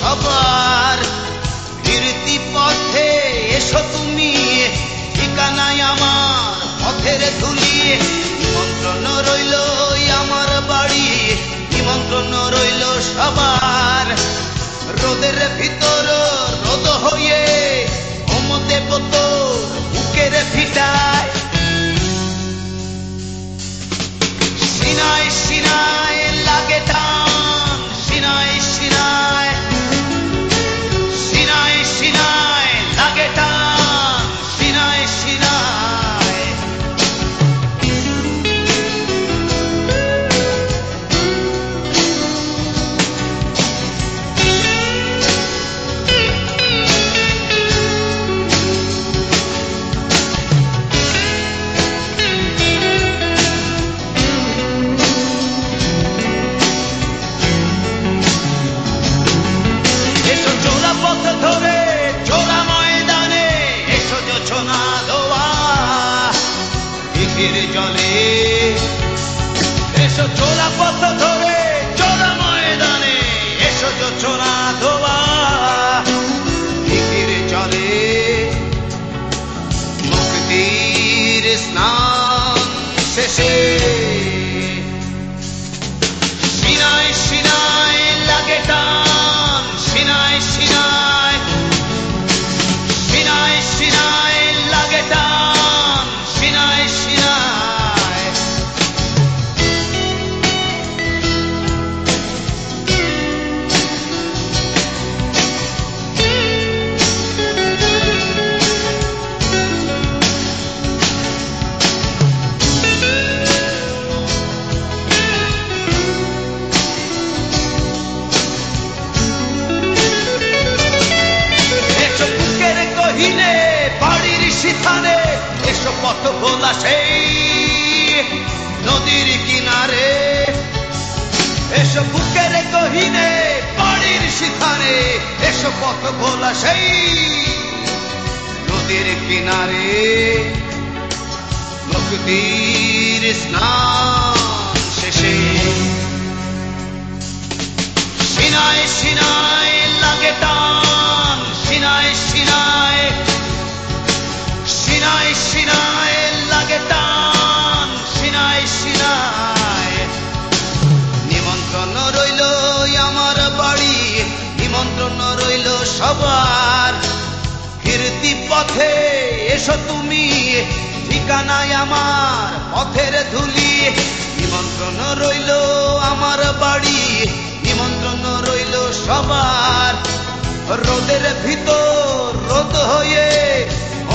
সবার ফিরতি পথে এসো তুমি ঠিকানায় আমার পথের ধুলি নিমন্ত্রণ রইল আমার বাড়ি নিমন্ত্রণ রইল সবার রোদের ভিতর রোদ হয়ে ওমতে বোতল বুকের ভিটায় সিনায় সিনায় লাগে টান সিনায় সিনায় সিনায় সিনায় লাগে টান সিনায় সিনায় ধরে চোরা ময়দানে এসো জোছনা ধোয়া দিঘির জলে এসো চোরা পথ ধরে চোরা ময়দানে এসো জোছনা ধোয়া দিঘির জলে মুক্তির স্নান শেষে সিনায় সিনায় লাগে টান সিনায় সিনায় সিনায় সিনায় লাগে টান সিনায় সিনায় গহীনে বাড়ির সিথানে এসো পথ ভোলা সেই নদীর কিনারে এসো বুকের গহীনে বাড়ির সিথানে এসো পথ ভোলা সেই নদীর কিনারে মুক্তির স্নান শেষে সিনায় সিনায় লাগে টান সিনায় সিনায় সিনায় সিনায় লাগে টান সিনায় সিনায় নিমন্ত্রণ রইল আমার বাড়ি নিমন্ত্রণ রইল সবার ফিরতি পথে এসো তুমি ঠিকানায় আমার পথের ধুলি নিমন্ত্রণ রইল আমার বাড়ি নিমন্ত্রণ রইল সবার রোদের ভিতর রোদ হয়ে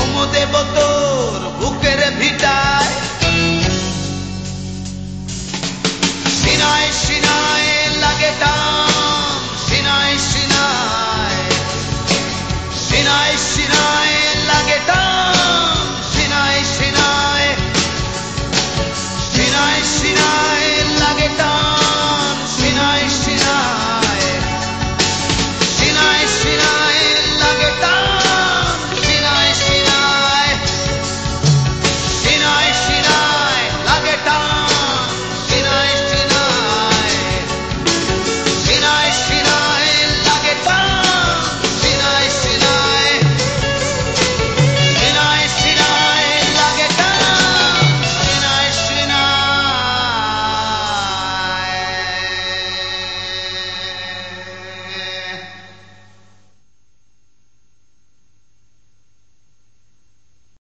ওমদে বোতল বুকের ভিটায় সিনায় সিনায়